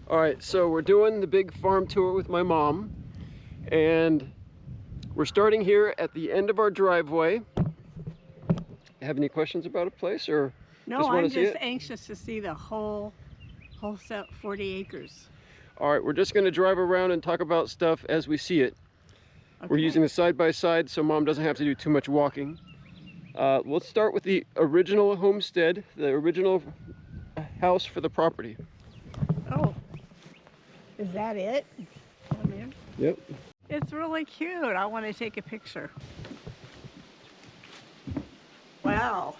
All right, so we're doing the big farm tour with my mom, and we're starting here at the end of our driveway. Have any questions about a place, or no? just want I'm to see just it? anxious to see the whole set 40 acres. All right, we're just going to drive around and talk about stuff as we see it. Okay. We're using the side-by-side so Mom doesn't have to do too much walking. Let's start with the original homestead, the original house for the property. Oh, is that it? Come in. Yep. It's really cute. I want to take a picture. Wow.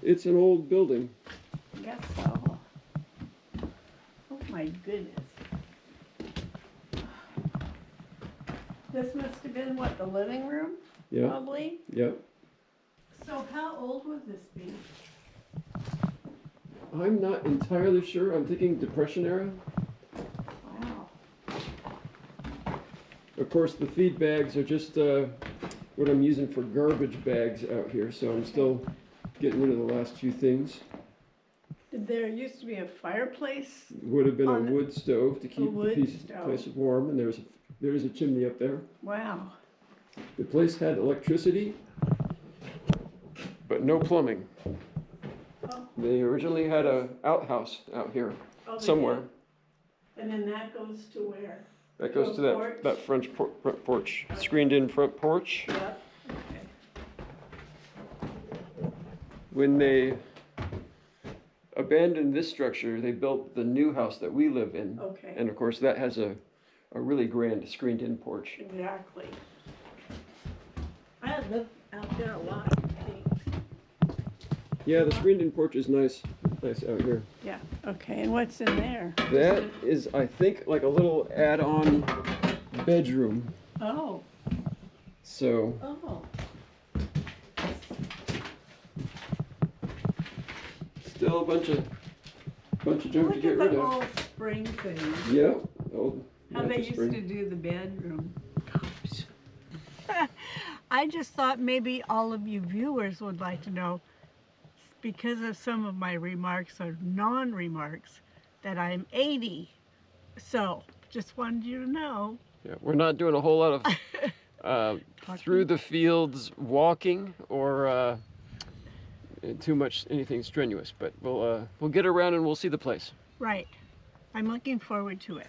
It's an old building. I guess so. Oh my goodness. This must have been what, the living room? Yep. Probably. Yep. So how old would this be? I'm not entirely sure. I'm thinking Depression era. Wow. Of course, the feed bags are just what I'm using for garbage bags out here, so I'm still getting rid of the last few things. Did there used to be a fireplace? Would have been a On the- wood stove to keep the wood stove. place warm, and there's a chimney up there. Wow. The place had electricity, but no plumbing. Oh. They originally had a outhouse out here Oh, they somewhere. did? And then that goes to where? That goes to porch? that front porch, screened-in front porch. Yep. Okay. When they abandoned this structure, they built the new house that we live in. Okay. And of course, that has a really grand screened-in porch. Exactly. I live out there a lot, I think. Yeah, the screened-in porch is nice out here. Yeah. Okay. And what's in there? That is, I think, like a little add-on bedroom. Oh. So Oh. still a bunch of junk to Look get at rid the of. old spring thing. Yeah, old How they mattress used spring. to do the bedroom. Gosh. I just thought maybe all of you viewers would like to know, because of some of my remarks or non-remarks, that I'm 80. So, just wanted you to know. Yeah, we're not doing a whole lot of through the fields walking or too much anything strenuous, but we'll get around and we'll see the place. Right. I'm looking forward to it.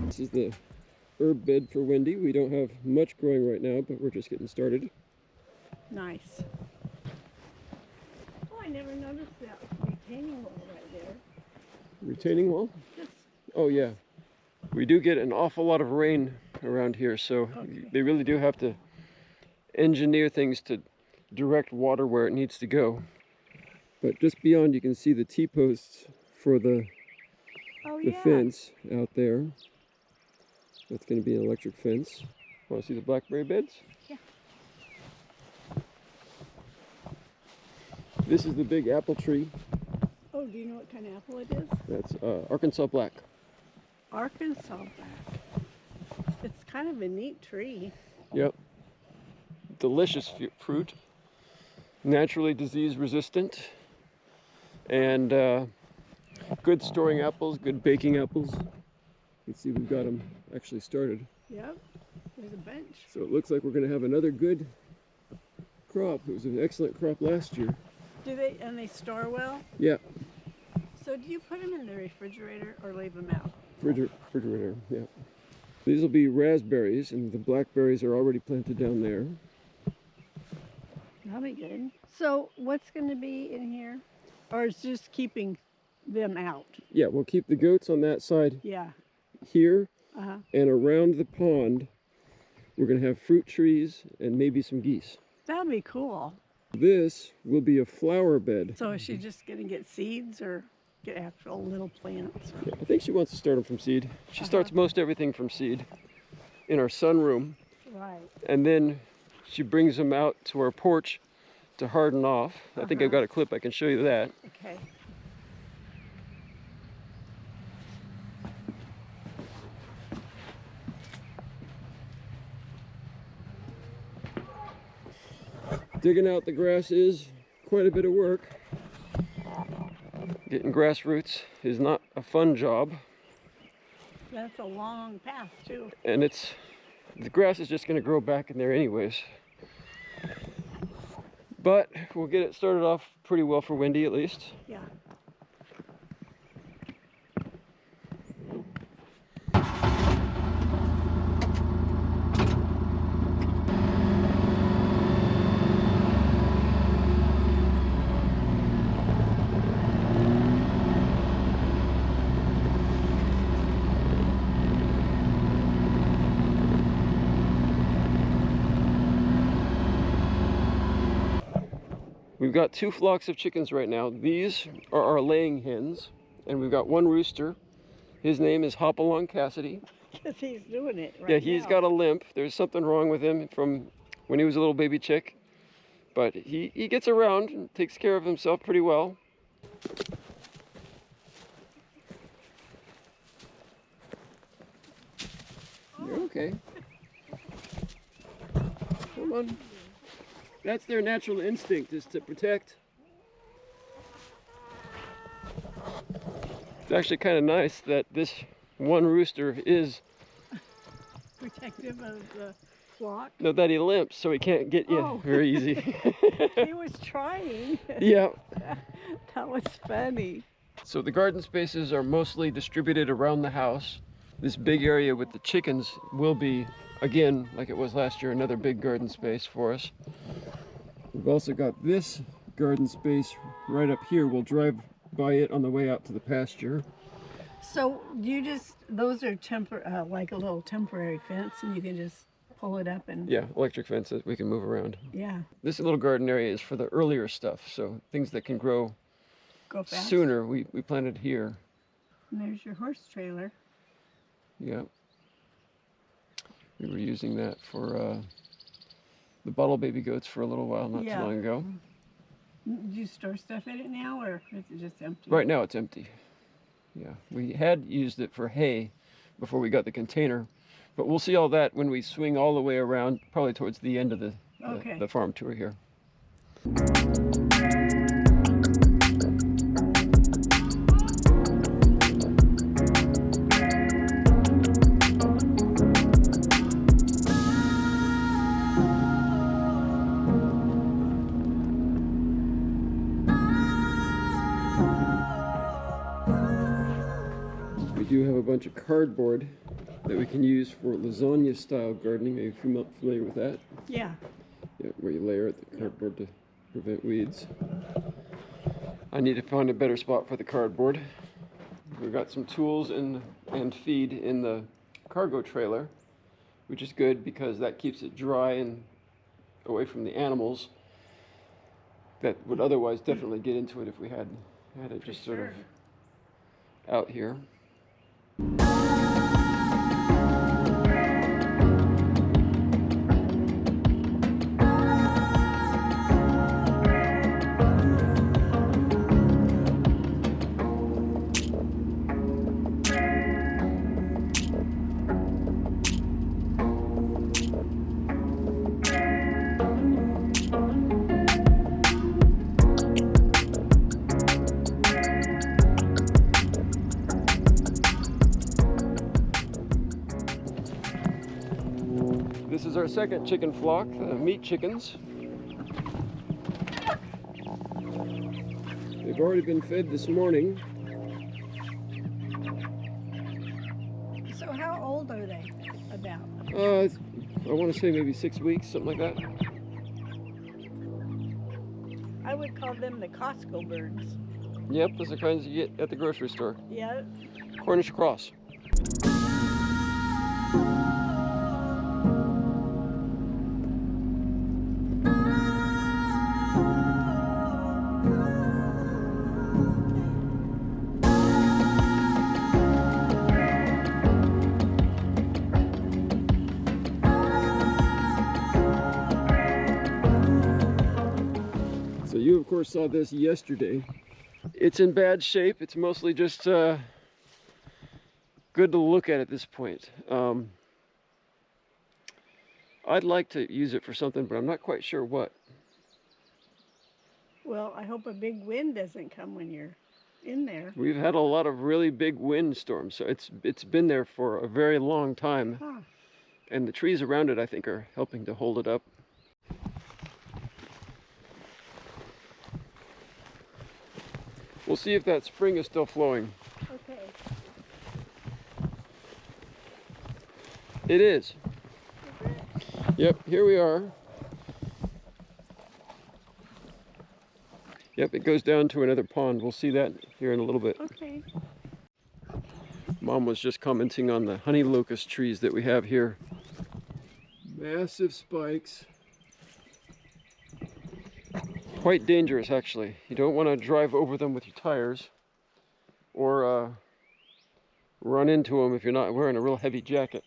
This is the herb bed for Wendy. We don't have much growing right now, but we're just getting started. Nice. Oh, I never noticed that retaining wall right there. Retaining wall? Just, Oh yeah. We do get an awful lot of rain around here, so Okay. they really do have to engineer things to direct water where it needs to go. But just beyond, you can see the T-posts for the oh the yeah. fence out there. That's going to be an electric fence. Want to see the blackberry beds? Yeah. This is the big apple tree. Oh, do you know what kind of apple it is? That's Arkansas Black. Arkansas Black. It's kind of a neat tree. Yep. Delicious fruit. Naturally disease resistant. And good storing apples, good baking apples. You can see we've got them actually started. Yep. There's a bench. So it looks like we're going to have another good crop. It was an excellent crop last year. And they store well? Yeah, So do you put them in the refrigerator or leave them out? refrigerator, yeah. These will be raspberries, and the blackberries are already planted down there. That'll be good. So what's going to be in here? Or is just keeping them out? Yeah, we'll keep the goats on that side Yeah. here, Uh-huh. and around the pond, we're going to have fruit trees and maybe some geese. That'll be cool. This will be a flower bed. So is she just going to get seeds or get actual little plants? Yeah, I think she wants to start them from seed. She starts most everything from seed in our sunroom. Right. And then she brings them out to our porch to harden off. I think I've got a clip I can show you that. Okay. Digging out the grass is quite a bit of work. Getting grass roots is not a fun job. That's a long path too. And the grass is just going to grow back in there anyways. But we'll get it started off pretty well for Wendy at least. Yeah. We've got 2 flocks of chickens right now. These are our laying hens, and we've got 1 rooster. His name is Hopalong Cassidy. Because he's doing it right Yeah, he's now. got a limp. There's something wrong with him from when he was a little baby chick. But he gets around and takes care of himself pretty well. You're okay. Come on. That's their natural instinct, is to protect. It's actually kind of nice that this 1 rooster is, protective of the flock. no, that he limps, so he can't get you Oh. very easy. He was trying. Yeah. That was funny. So the garden spaces are mostly distributed around the house. This big area with the chickens will be, again, like it was last year, another big garden space for us. We've also got this garden space right up here. We'll drive by it on the way out to the pasture. So those are like a little temporary fence, and you can just pull it up and Yeah, electric fences we can move around. yeah, This little garden area is for the earlier stuff, so things that can grow go fast. sooner we planted here. And there's your horse trailer. Yeah. We were using that for the bottle baby goats for a little while not Yeah. too long ago. Do you store stuff in it now, or is it just empty? Right now it's empty. Yeah, we had used it for hay before we got the container, but we'll see all that when we swing all the way around, probably towards the end of Okay. the farm tour here. We do have a bunch of cardboard that we can use for lasagna style gardening. Are you familiar with that? Yeah. Yeah, where you layer the cardboard to prevent weeds. I need to find a better spot for the cardboard. We've got some tools and feed in the cargo trailer, which is good because that keeps it dry and away from the animals that would otherwise definitely get into it if we had it just sort of out here. This is our second chicken flock, the meat chickens. They've already been fed this morning. So how old are they? About? I want to say maybe 6 weeks, something like that. I would call them the Costco birds. Yep, those are kinds you get at the grocery store. Yeah. Cornish cross. you, of course, saw this yesterday. It's in bad shape. It's mostly just good to look at this point. I'd like to use it for something, but I'm not quite sure what. Well, I hope a big wind doesn't come when you're in there. We've had a lot of really big wind storms, so it's been there for a very long time. Huh. And the trees around it, I think, are helping to hold it up. We'll see if that spring is still flowing. Okay. It is. Yep, here we are. Yep, it goes down to another pond. We'll see that here in a little bit. Okay. Mom was just commenting on the honey locust trees that we have here. Massive spikes. Quite dangerous, actually. You don't want to drive over them with your tires or run into them if you're not wearing a real heavy jacket.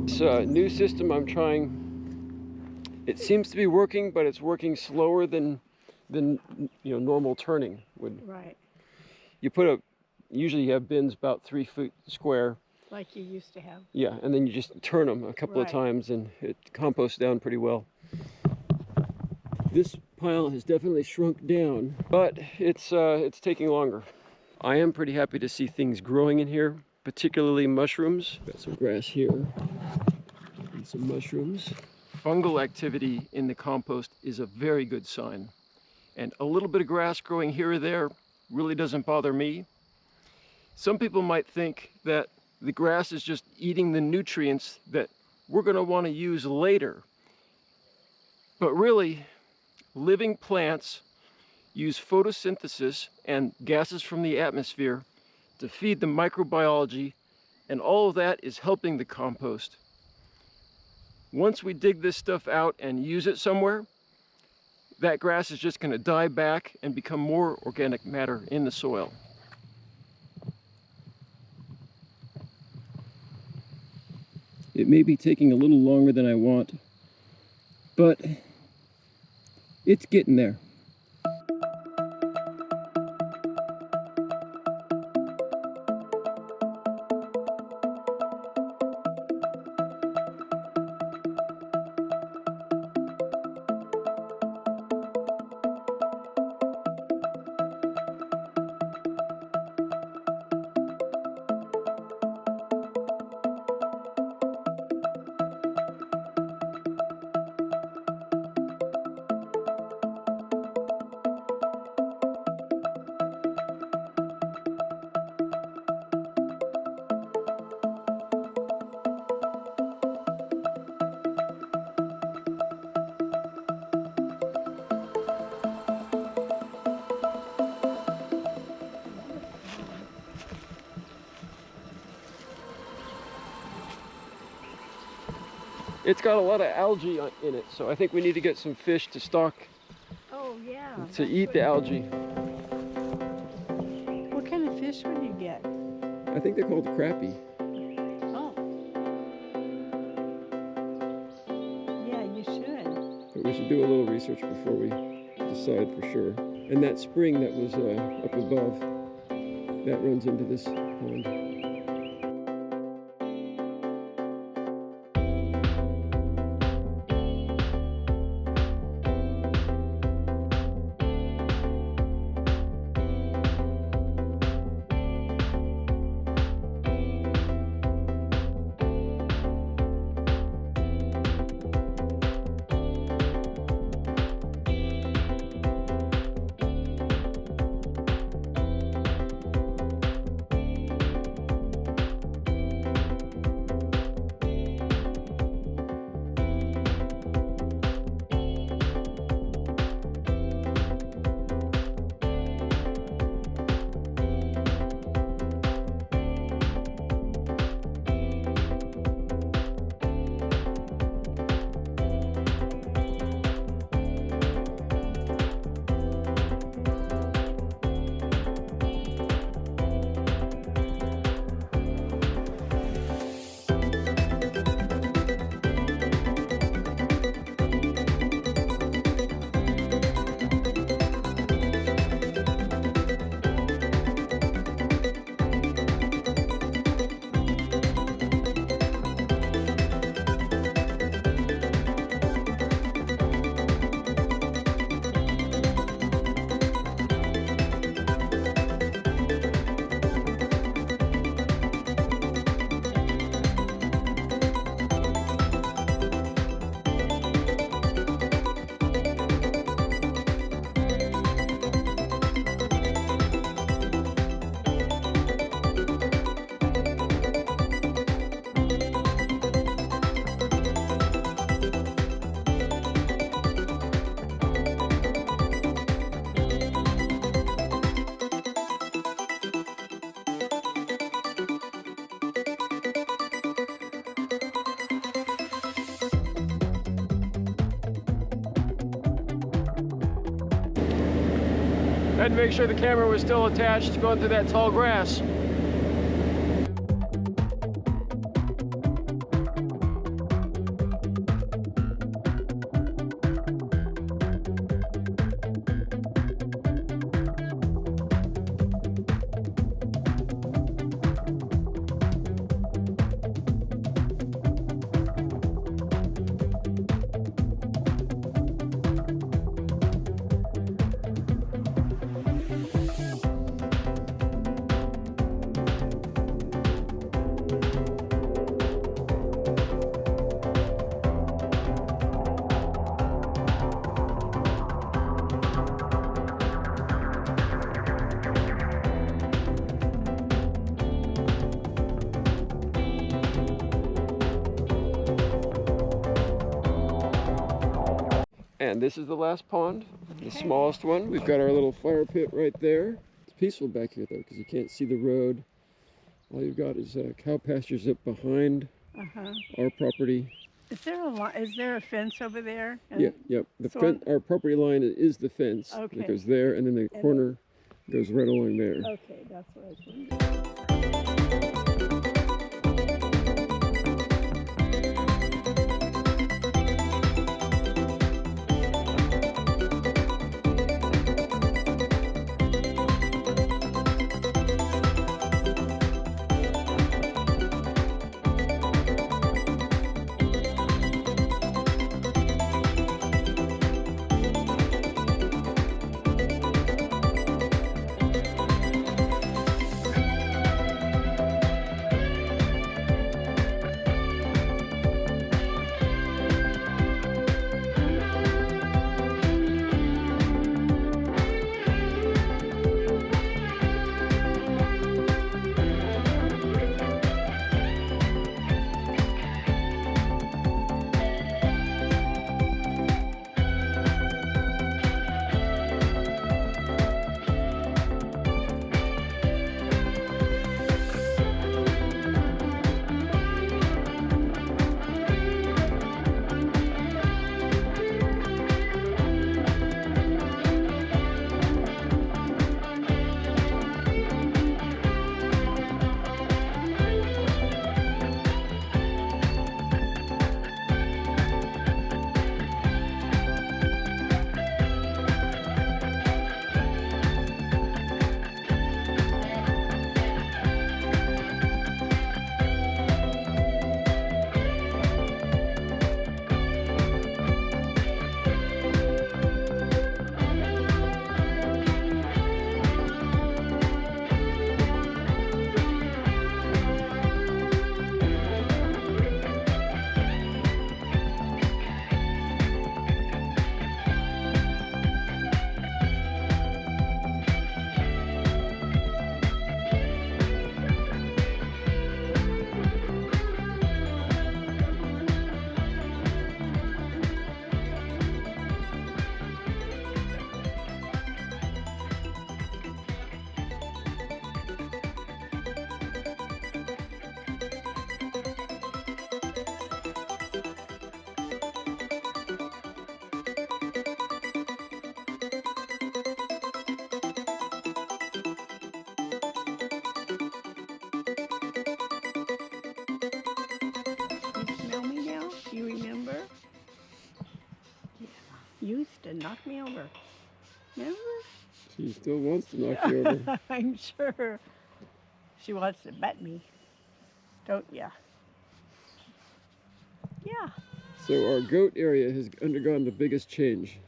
This new system I'm trying, it seems to be working, but it's working slower than normal turning would. Right. You put usually you have bins about 3 feet square. Like you used to have. Yeah, and then you just turn them a couple of Right. times and it composts down pretty well. This pile has definitely shrunk down, but it's taking longer. I am pretty happy to see things growing in here, particularly mushrooms. Got some grass here and some mushrooms. Fungal activity in the compost is a very good sign. And a little bit of grass growing here or there really doesn't bother me. Some people might think that the grass is just eating the nutrients that we're going to want to use later. But really, living plants use photosynthesis and gases from the atmosphere to feed the microbiology, and all of that is helping the compost. Once we dig this stuff out and use it somewhere, that grass is just going to die back and become more organic matter in the soil. It may be taking a little longer than I want, but it's getting there. It's got a lot of algae in it, so I think we need to get some fish to stock Oh, yeah. to eat the algae. What kind of fish would you get? I think they're called crappie. Oh. Yeah, you should. But we should do a little research before we decide for sure. And that spring that was up above, that runs into this pond. Had to make sure the camera was still attached going through that tall grass. And this is the last pond, the smallest one. We've got our little fire pit right there. It's peaceful back here though, because you can't see the road. All you've got is cow pastures up behind our property. Is there a fence over there? Yeah, yep. Our property line is the fence. Okay. That goes there, and then the corner goes right along there. Okay, that's what I was wondering. You used to knock me over. Remember? She still wants to knock you over. I'm sure. She wants to bet me. Don't ya? Yeah. So our goat area has undergone the biggest change.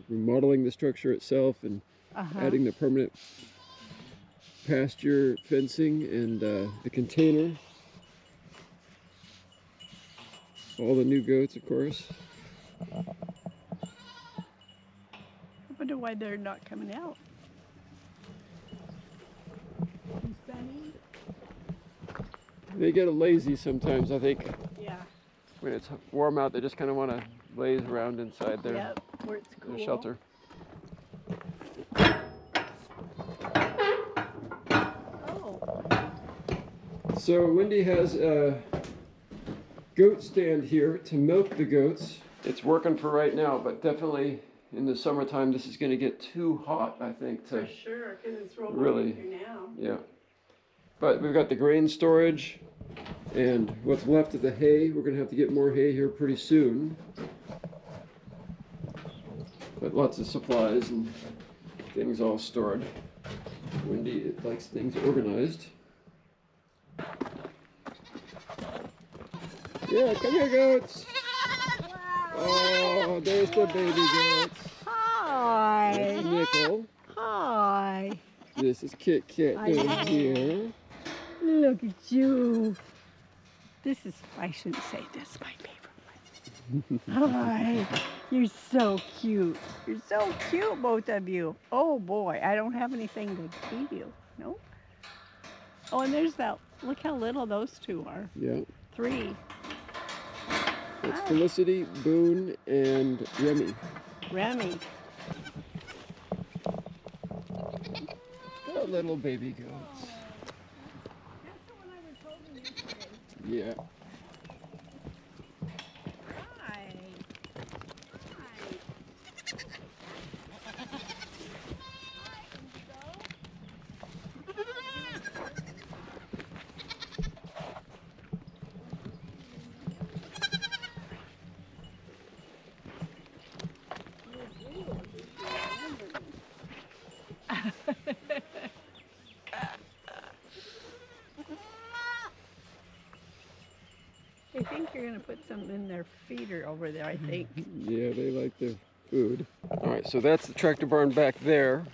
Remodeling the structure itself and adding the permanent pasture fencing and the container. All the new goats, of course. I wonder why they're not coming out. Sunny? They get lazy sometimes, I think. Yeah. When it's warm out, they just kind of want to laze around inside their, Yep, where it's cool. their shelter. Oh. So Wendy has a goat stand here to milk the goats. It's working for right now, but definitely in the summertime this is going to get too hot, I think, For to sure, because it's real really- warm here now. yeah. But we've got the grain storage and what's left of the hay. We're going to have to get more hay here pretty soon. But lots of supplies and things all stored. Wendy likes things organized. Yeah, come here, goats. Oh, there's the baby goats. Hi. That's Nickel. Hi. This is Kit Kat Hi. down here. Look at you. This is, I shouldn't say this, my favorite one. Hi. You're so cute. You're so cute, both of you. Oh boy, I don't have anything to feed you. Nope. Oh, and there's that. Look how little those two are. Yeah, 3. it's Felicity, Boone, and Remy. Remy. The little baby goats. That's the one I was holding yesterday. Yeah. Hi. I think you're gonna put something in their feeder over there, I think. Yeah, they like their food. All right, so that's the tractor barn back there.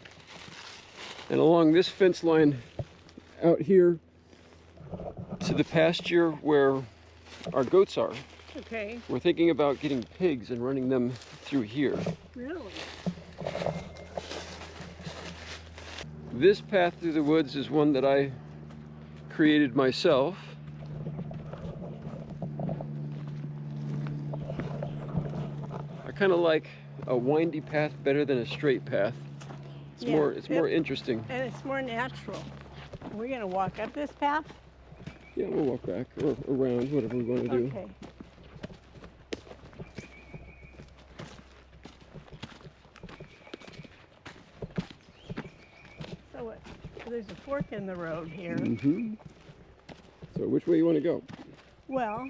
And along this fence line out here to the pasture where our goats are, Okay, we're thinking about getting pigs and running them through here. really? This path through the woods is one that I created myself. I kind of like a windy path better than a straight path. It's Yeah, more interesting. And it's more natural. We're gonna walk up this path? Yeah, we'll walk back or around, whatever we want to do. Okay. So what? There's a fork in the road here. Mm-hmm. So which way you want to go? Well,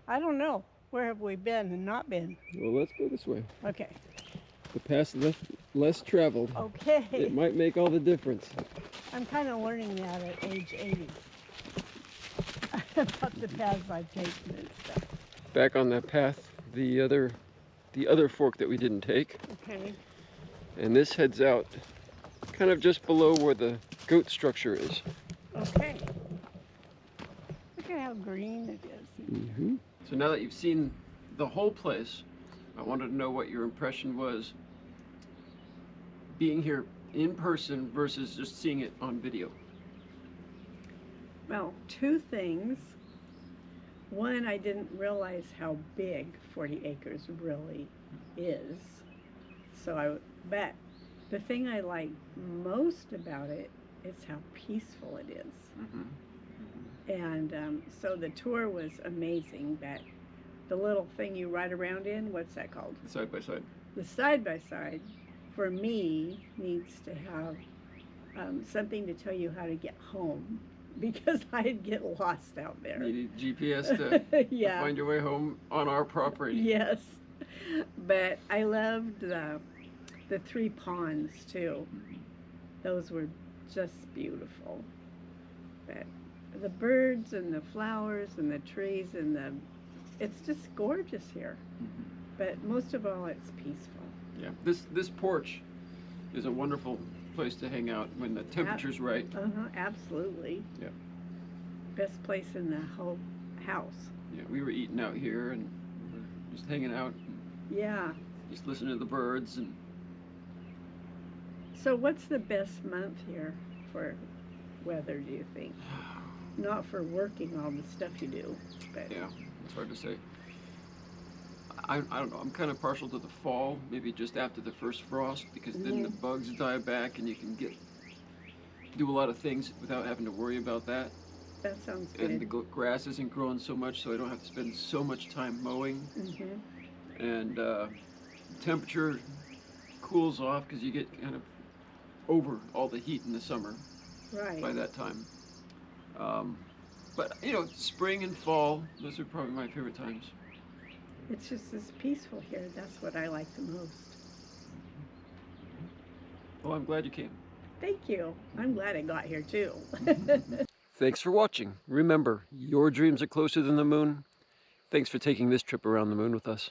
I don't know. Where have we been and not been? Well, let's go this way. Okay. The path less traveled. Okay. It might make all the difference. I'm kind of learning that at age 80. About the paths I've taken and stuff. Back on that path, the other fork that we didn't take. Okay. And this heads out kind of just below where the goat structure is. Okay. Look at how green it is. Mm-hmm. So now that you've seen the whole place, I wanted to know what your impression was being here in person versus just seeing it on video. Well, 2 things. One, I didn't realize how big 40 acres really is. But the thing I like most about it is how peaceful it is. And so the tour was amazing, but the little thing you ride around in, what's that called? Side by side. The side-by-side, for me, needs to have something to tell you how to get home, because I'd get lost out there. You need GPS to Yeah. find your way home on our property. Yes. But I loved the 3 ponds too. Those were just beautiful. But the birds and the flowers and the trees and it's just gorgeous here. But most of all, it's peaceful. Yeah, this porch is a wonderful place to hang out when the temperature's right. Absolutely. Yeah. Best place in the whole house. Yeah, we were eating out here and we were just hanging out, Yeah. just listening to the birds. And So what's the best month here for weather, do you think? Not for working all the stuff you do, but yeah, it's hard to say. I don't know, I'm kind of partial to the fall, maybe just after the first frost, because then the bugs die back and you can do a lot of things without having to worry about that. that sounds good. And the grass isn't growing so much, so I don't have to spend so much time mowing. Mm-hmm. And temperature cools off because you get kind of over all the heat in the summer Right. by that time. But you know, spring and fall, those are probably my favorite times. It's just as peaceful here. That's what I like the most. Well, I'm glad you came. Thank you. I'm glad I got here too. Thanks for watching. Remember, your dreams are closer than the moon. Thanks for taking this trip around the moon with us.